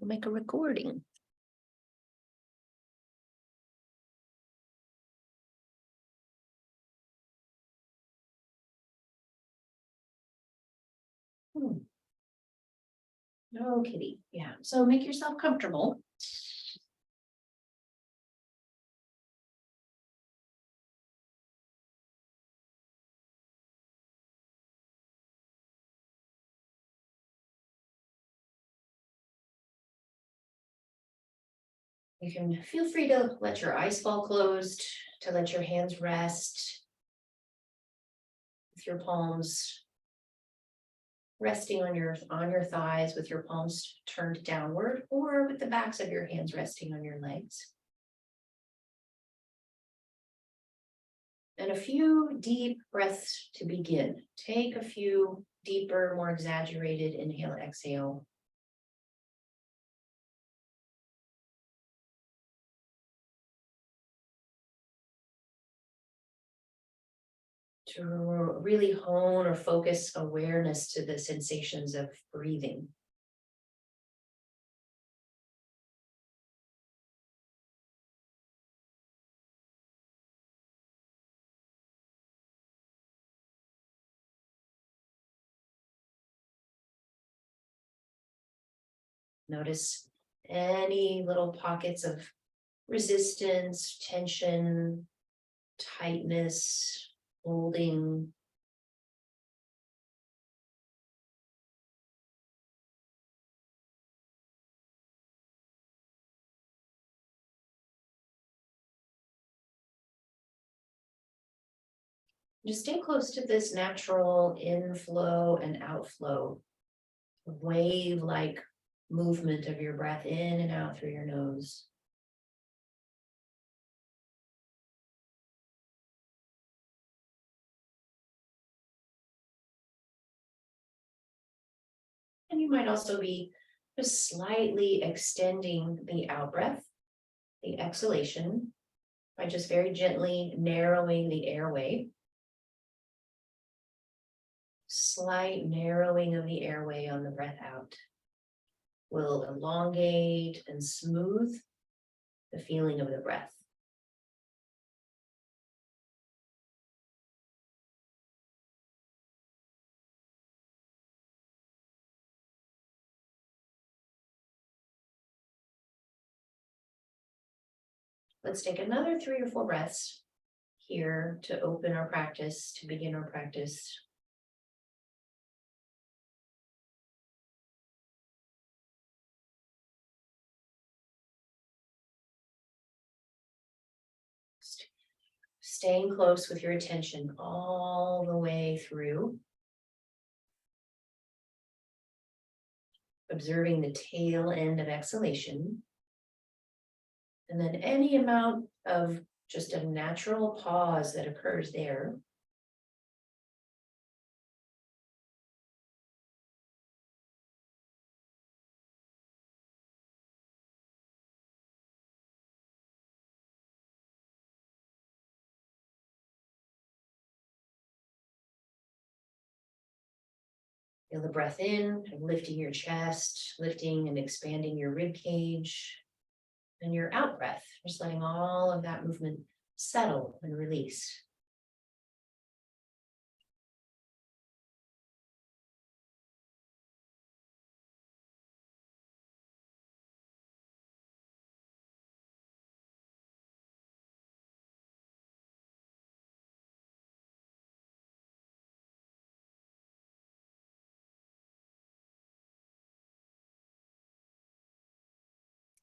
We'll make a recording. No, kitty. Yeah. So make yourself comfortable. You can feel free to let your eyes fall closed, to let your hands rest with your palms resting on your thighs with your palms turned downward, or with the backs of your hands resting on your legs. And a few deep breaths to begin. Take a few deeper, more exaggerated inhale, exhale. To really hone or focus awareness to the sensations of breathing. Notice any little pockets of resistance, tension, tightness, holding. Just stay close to this natural inflow and outflow, wave-like movement of your breath in and out through your nose. And you might also be just slightly extending the out-breath, the exhalation, by just very gently narrowing the airway. Slight narrowing of the airway on the breath out will elongate and smooth the feeling of the breath. Let's take another 3 or 4 breaths here to open our practice, to begin our practice. Staying close with your attention all the way through. Observing the tail end of exhalation. And then any amount of just a natural pause that occurs there. Feel the breath in, lifting your chest, lifting and expanding your rib cage. And your out breath, just letting all of that movement settle and release.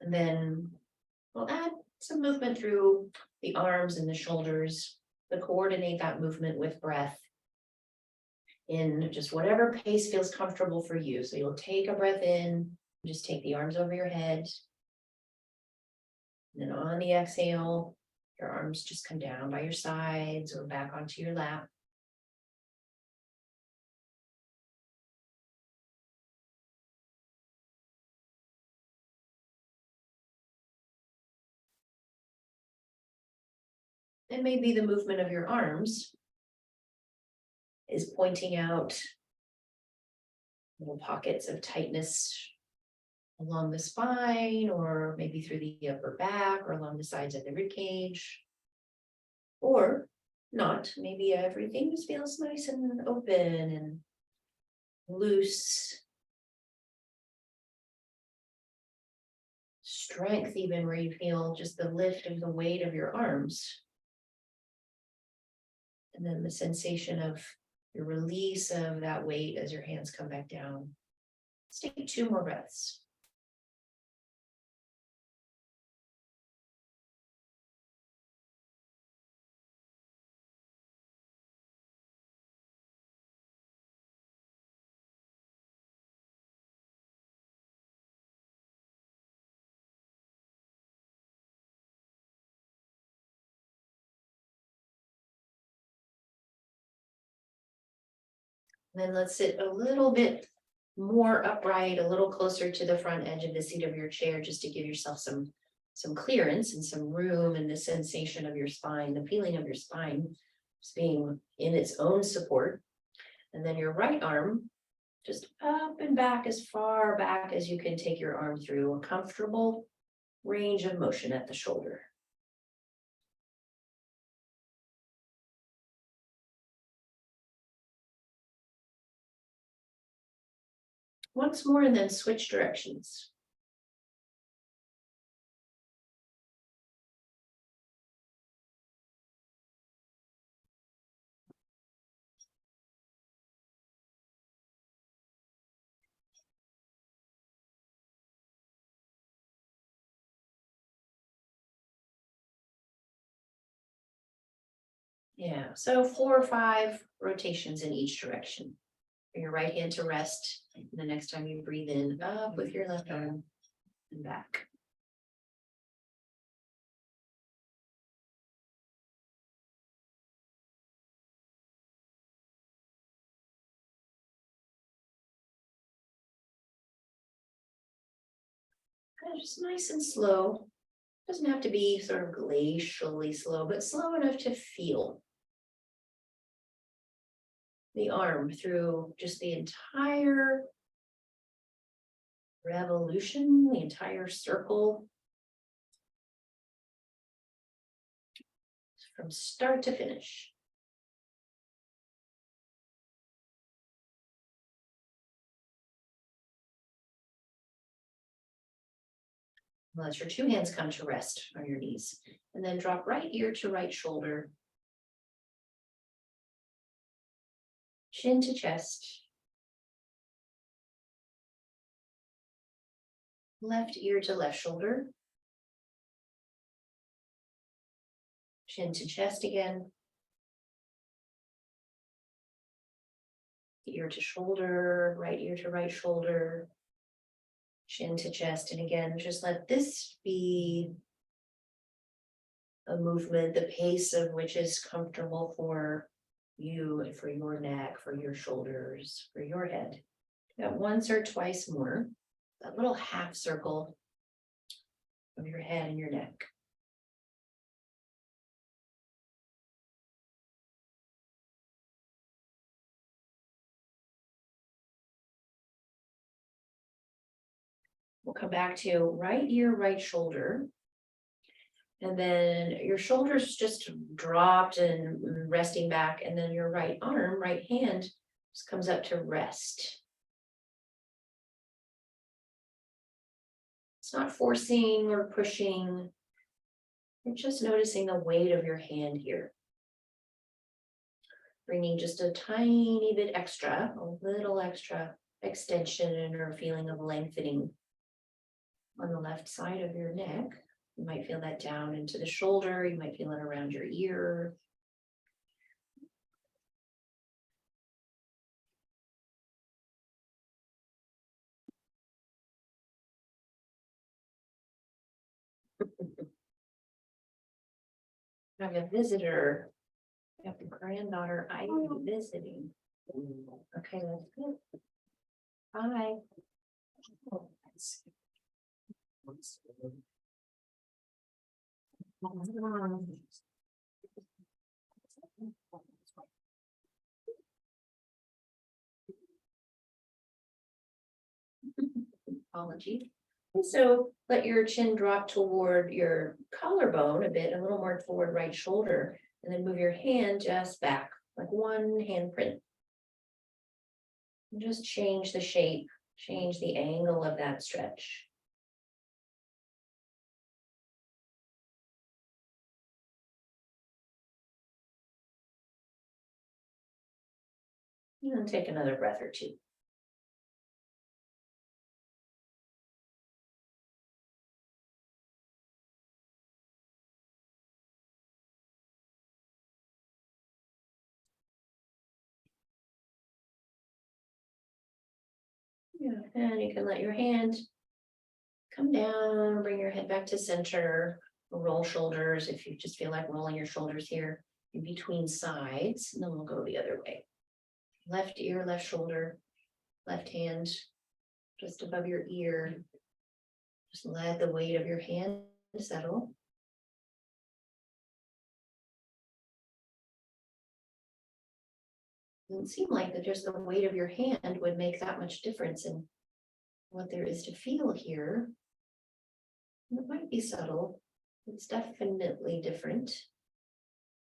And then we'll add some movement through the arms and the shoulders to coordinate that movement with breath in just whatever pace feels comfortable for you. So you'll take a breath in, just take the arms over your head. And then on the exhale, your arms just come down by your sides or back onto your lap. And maybe the movement of your arms is pointing out little pockets of tightness along the spine, or maybe through the upper back, or along the sides of the rib cage. Or not, maybe everything just feels nice and open and loose. Strength, even where you feel just the lift of the weight of your arms. And then the sensation of the release of that weight as your hands come back down. Let's take 2 more breaths. Then let's sit a little bit more upright, a little closer to the front edge of the seat of your chair, just to give yourself some clearance and some room, and the sensation of your spine, the feeling of your spine just being in its own support. And then your right arm just up and back, as far back as you can take your arm through, a comfortable range of motion at the shoulder. Once more, and then switch directions. Yeah, so 4 or 5 rotations in each direction. Bring your right hand to rest. And the next time you breathe in, up with your left arm and back. Kind of just nice and slow. Doesn't have to be sort of glacially slow, but slow enough to feel the arm through just the entire revolution, the entire circle, from start to finish. Let your 2 hands come to rest on your knees, and then drop right ear to right shoulder, chin to chest, left ear to left shoulder, chin to chest again, ear to shoulder, right ear to right shoulder, chin to chest. And again, just let this be a movement, the pace of which is comfortable for you and for your neck, for your shoulders, for your head. About once or twice more, that little half circle of your head and your neck. We'll come back to right ear, right shoulder. And then your shoulders just dropped and resting back. And then your right arm, right hand just comes up to rest. It's not forcing or pushing. You're just noticing the weight of your hand here. Bringing just a tiny bit extra, a little extra extension or feeling of lengthening on the left side of your neck. You might feel that down into the shoulder. You might feel it around your ear. I have a visitor. I have a granddaughter Ivy visiting. Okay, that's good. Hi. Apology. And so let your chin drop toward your collarbone a bit, a little more toward right shoulder, and then move your hand just back, like one handprint. And just change the shape, change the angle of that stretch. And take another breath or two. Yeah, and you can let your hand come down, bring your head back to center, roll shoulders if you just feel like rolling your shoulders here in between sides, and then we'll go the other way. Left ear, left shoulder, left hand just above your ear. Just let the weight of your hand settle. Doesn't seem like that just the weight of your hand would make that much difference in what there is to feel here. It might be subtle. It's definitely different.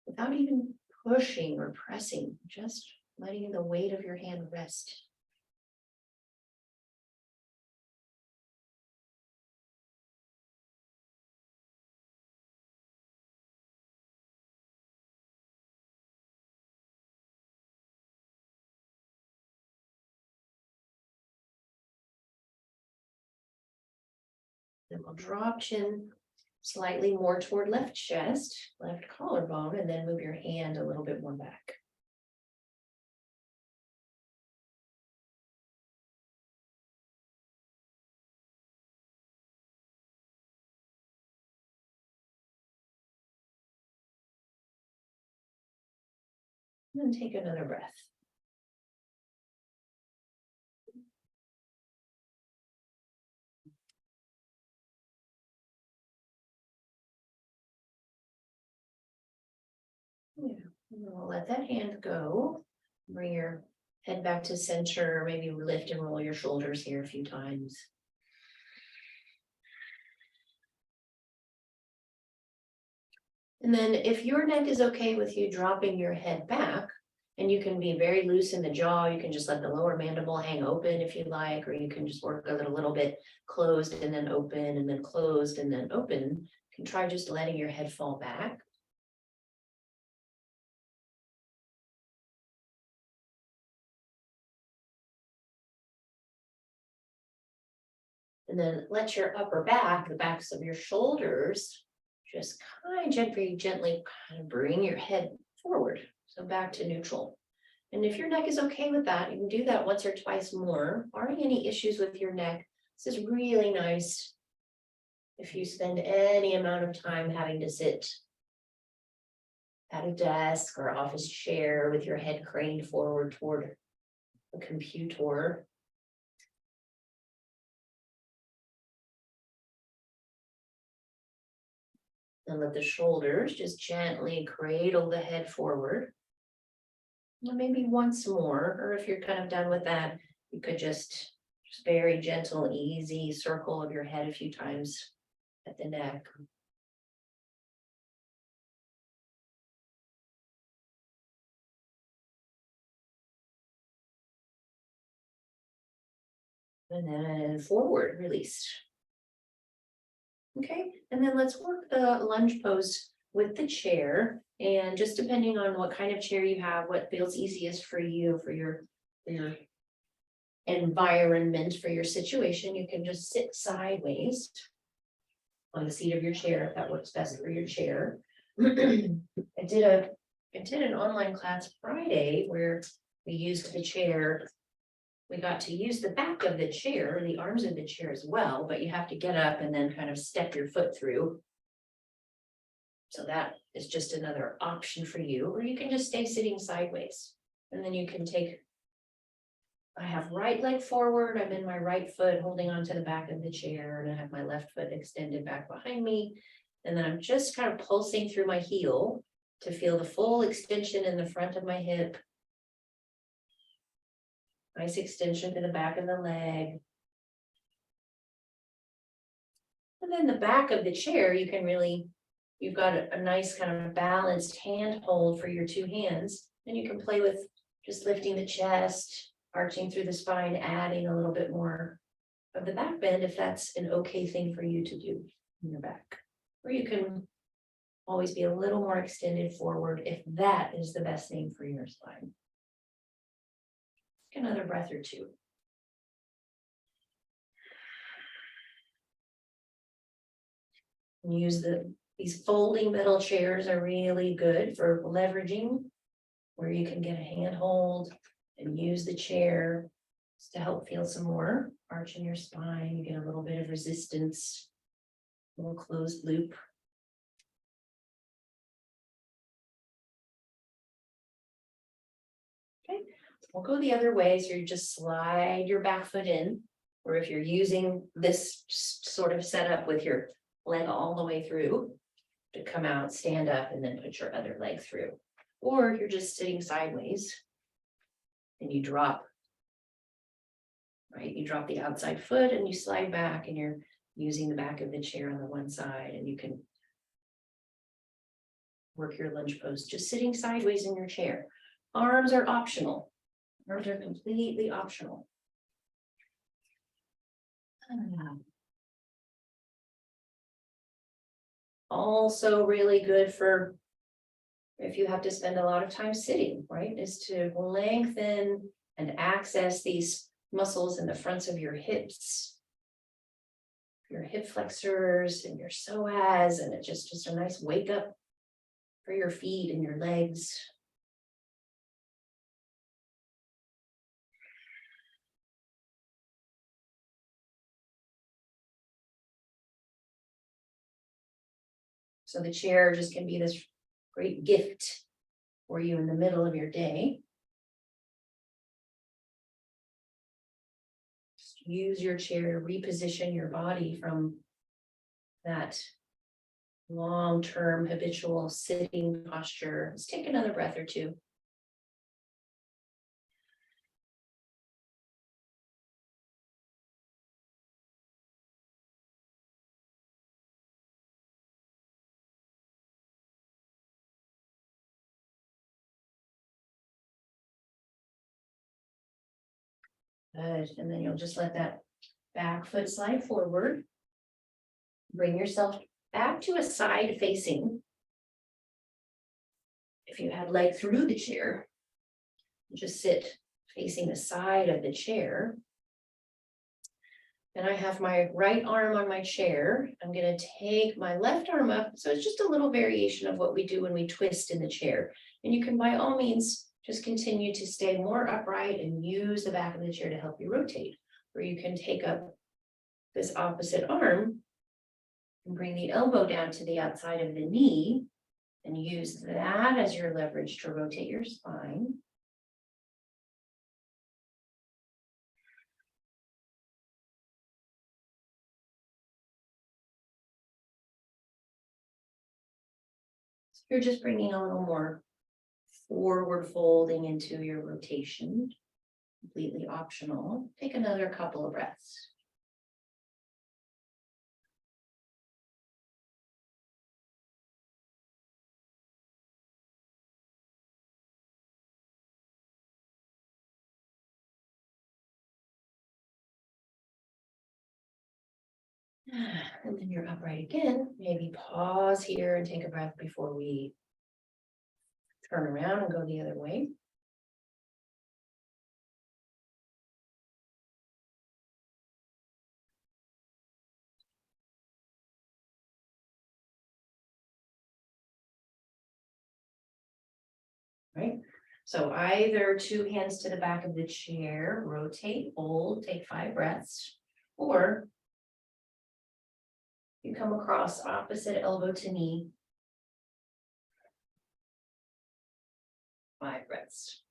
Without even pushing or pressing, just letting the weight of your hand rest. Then we'll drop chin slightly more toward left chest, left collarbone, and then move your hand a little bit more back. And then take another breath. Yeah, and then we'll let that hand go. Bring your head back to center, maybe lift and roll your shoulders here a few times. And then if your neck is okay with you dropping your head back, and you can be very loose in the jaw, you can just let the lower mandible hang open if you like, or you can just work a little bit closed and then open and then closed and then open. You can try just letting your head fall back. And then let your upper back, the backs of your shoulders, just very gently kind of bring your head forward. So back to neutral. And if your neck is okay with that, you can do that once or twice more. Barring any issues with your neck, this is really nice if you spend any amount of time having to sit at a desk or office chair with your head craned forward toward a computer. And let the shoulders just gently cradle the head forward. And maybe once more, or if you're kind of done with that, you could just very gentle, easy circle of your head a few times at the neck. And then forward, release. Okay, and then let's work the lunge pose with the chair. And just depending on what kind of chair you have, what feels easiest for you, for your environment, for your situation, you can just sit sideways on the seat of your chair if that works best for your chair. I did an online class Friday where we used the chair. We got to use the back of the chair, the arms of the chair as well, but you have to get up and then kind of step your foot through. So that is just another option for you, or you can just stay sitting sideways. And then you can I have right leg forward, I'm in my right foot holding onto the back of the chair, and I have my left foot extended back behind me. And then I'm just kind of pulsing through my heel to feel the full extension in the front of my hip. Nice extension to the back of the leg. And then the back of the chair, you can really, you've got a nice kind of balanced hand hold for your two hands. And you can play with just lifting the chest, arching through the spine, adding a little bit more of the back bend if that's an okay thing for you to do in your back. Or you can always be a little more extended forward if that is the best thing for your spine. Take another breath or two. Use these folding metal chairs are really good for leveraging, where you can get a handhold and use the chair to help feel some more arch in your spine. You get a little bit of resistance, a little closed loop. Okay, we'll go the other way. So you just slide your back foot in, or if you're using this sort of setup with your leg all the way through to come out, stand up, and then put your other leg through. Or you're just sitting sideways and you drop, right? You drop the outside foot and you slide back and you're using the back of the chair on the one side, and you can work your lunge pose just sitting sideways in your chair. Arms are optional. Arms are completely optional. Also really good for if you have to spend a lot of time sitting, right? Is to lengthen and access these muscles in the fronts of your hips, your hip flexors and your psoas, and it's just a nice wake up for your feet and your legs. So the chair just can be this great gift for you in the middle of your day. Just use your chair to reposition your body from that long-term habitual sitting posture. Let's take another breath or two. Good, and then you'll just let that back foot slide forward. Bring yourself back to a side facing. If you had leg through the chair, just sit facing the side of the chair. And I have my right arm on my chair. I'm going to take my left arm up. So it's just a little variation of what we do when we twist in the chair. And you can by all means just continue to stay more upright and use the back of the chair to help you rotate. Or you can take up this opposite arm and bring the elbow down to the outside of the knee and use that as your leverage to rotate your spine. So you're just bringing a little more forward folding into your rotation, completely optional. Take another couple of breaths. And then you're upright again. Maybe pause here and take a breath before we turn around and go the other way. Right? So either two hands to the back of the chair, rotate, hold, take 5 breaths, or you come across opposite elbow to knee. 5 breaths.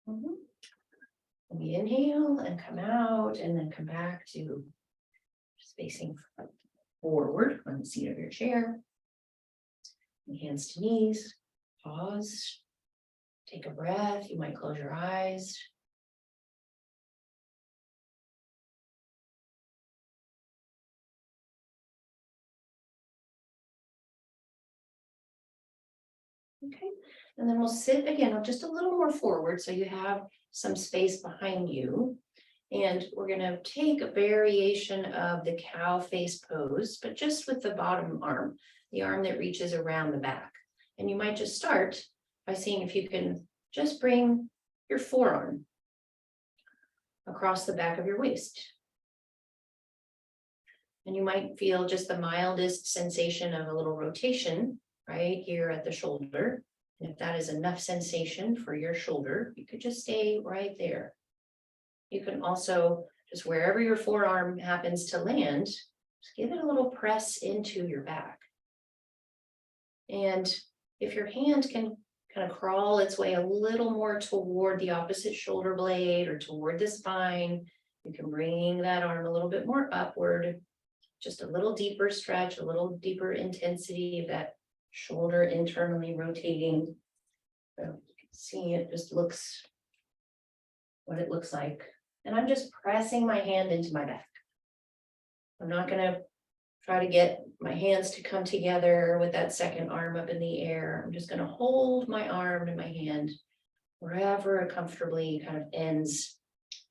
We inhale and come out and then come back to just facing forward on the seat of your chair. Hands to knees, pause, take a breath. You might close your eyes. Okay, and then we'll sit again just a little more forward so you have some space behind you. And we're going to take a variation of the cow face pose, but just with the bottom arm, the arm that reaches around the back. And you might just start by seeing if you can just bring your forearm across the back of your waist. And you might feel just the mildest sensation of a little rotation right here at the shoulder. And if that is enough sensation for your shoulder, you could just stay right there. You can also, just wherever your forearm happens to land, just give it a little press into your back. And if your hand can kind of crawl its way a little more toward the opposite shoulder blade or toward the spine, you can bring that arm a little bit more upward, just a little deeper stretch, a little deeper intensity of that shoulder internally rotating. So you can see it just looks what it looks like. And I'm just pressing my hand into my back. I'm not going to try to get my hands to come together with that second arm up in the air. I'm just going to hold my arm and my hand wherever it comfortably kind of ends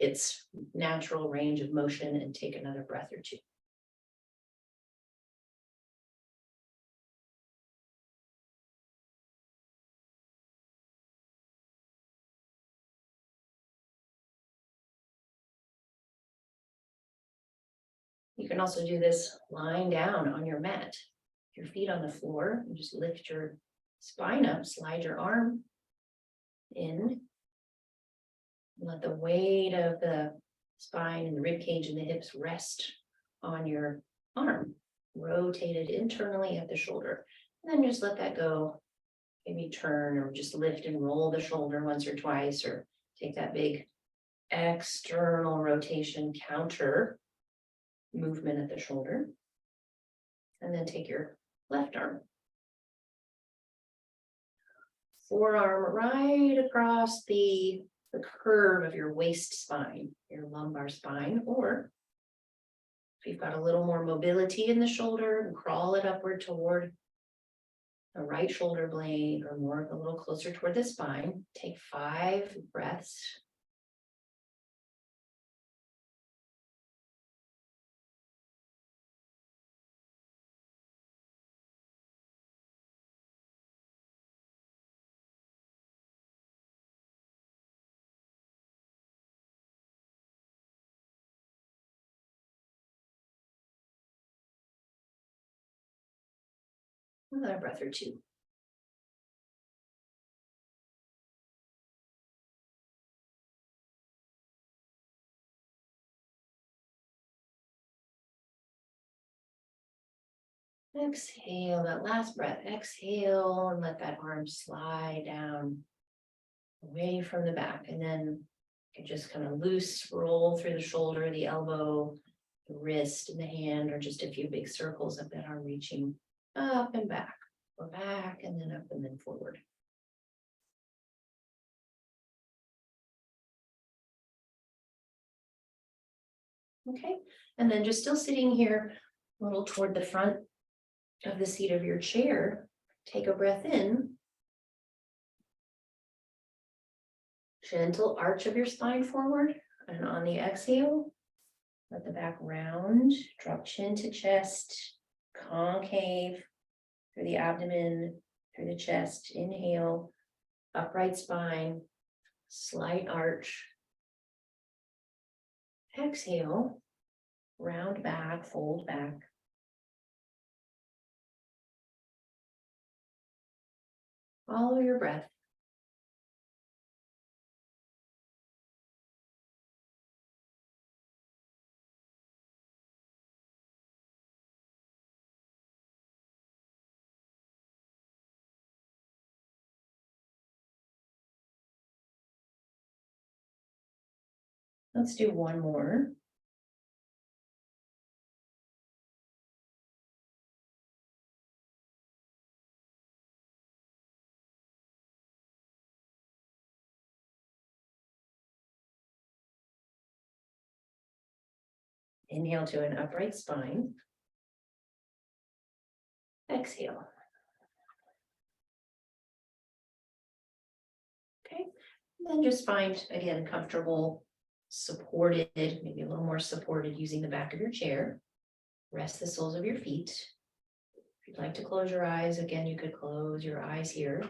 its natural range of motion and take another breath or two. You can also do this lying down on your mat, your feet on the floor, and just lift your spine up, slide your arm in. Let the weight of the spine and the rib cage and the hips rest on your arm, rotated internally at the shoulder. And then just let that go. Maybe turn or just lift and roll the shoulder once or twice, or take that big external rotation counter movement at the shoulder. And then take your left arm. Forearm right across the curve of your waist spine, your lumbar spine, or if you've got a little more mobility in the shoulder, crawl it upward toward the right shoulder blade or more a little closer toward the spine. Take 5 breaths. Another breath or two. Exhale, that last breath. Exhale and let that arm slide down away from the back. And then you can just kind of loose roll through the shoulder, the elbow, the wrist, and the hand, or just a few big circles of that arm reaching up and back, or back and then up and then forward. Okay, and then just still sitting here a little toward the front of the seat of your chair, take a breath in. Gentle arch of your spine forward, and on the exhale, let the back round, drop chin to chest, concave through the abdomen, through the chest. Inhale, upright spine, slight arch. Exhale, round back, fold back. Follow your breath. Let's do one more. Inhale to an upright spine. Exhale. Okay, then just find, again, comfortable, supported, maybe a little more supported using the back of your chair. Rest the soles of your feet. If you'd like to close your eyes, again, you could close your eyes here.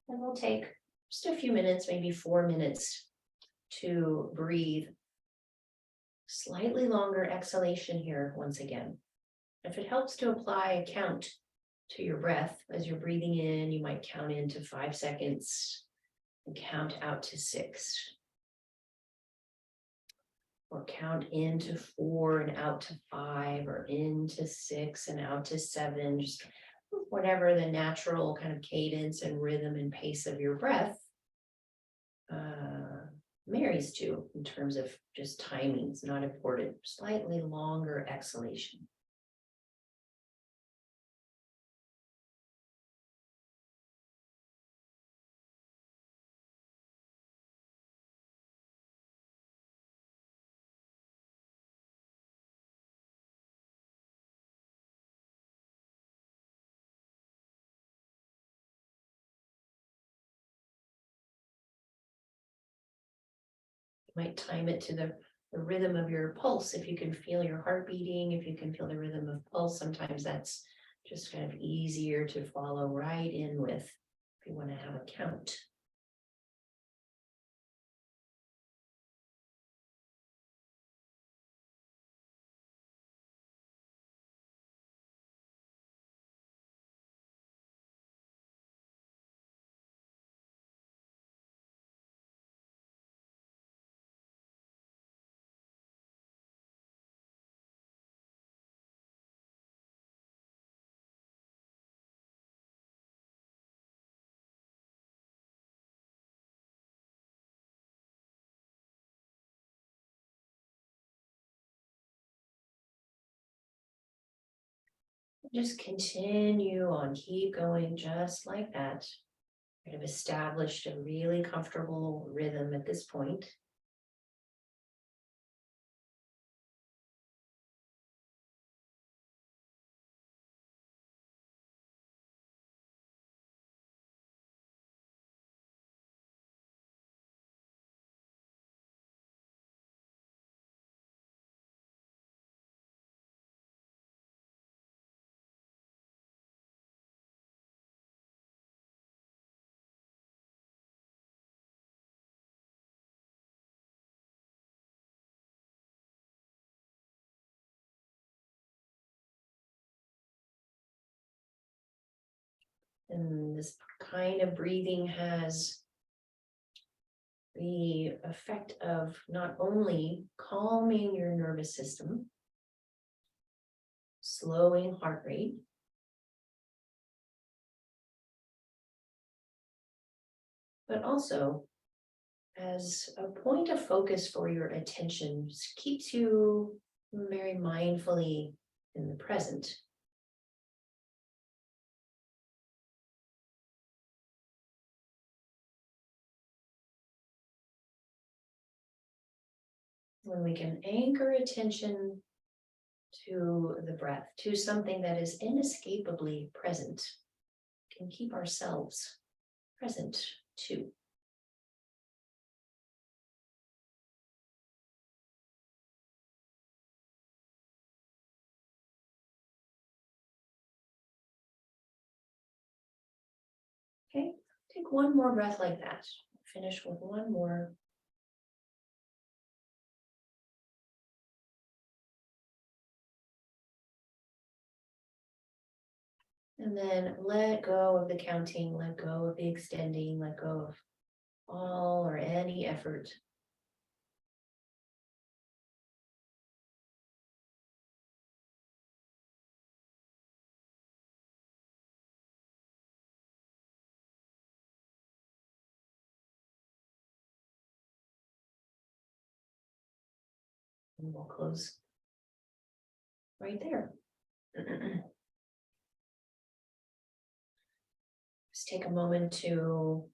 And we'll take just a few minutes, maybe 4 minutes, to breathe. Slightly longer exhalation here once again. If it helps to apply a count to your breath as you're breathing in, you might count into 5 seconds and count out to 6. Or count into 4 and out to 5, or into 6 and out to 7, just whatever the natural kind of cadence and rhythm and pace of your breath marries to in terms of just timing. It's not important. Slightly longer exhalation. Might time it to the rhythm of your pulse. If you can feel your heart beating, if you can feel the rhythm of pulse, sometimes that's just kind of easier to follow right in with if you want to have a count. Just continue on, keep going just like that. Kind of established a really comfortable rhythm at this point. And this kind of breathing has the effect of not only calming your nervous system, slowing heart rate, but also as a point of focus for your attention, keeps you very mindfully in the present. When we can anchor attention to the breath, to something that is inescapably present, can keep ourselves present too. Okay, take one more breath like that. Finish with one more. And then let go of the counting, let go of the extending, let go of all or any effort. And we'll close right there. Just take a moment to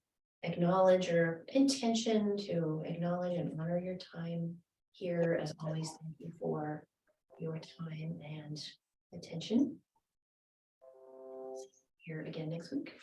acknowledge your intention, to acknowledge and honor your time here. As always, thank you for your time and attention. Here again next week.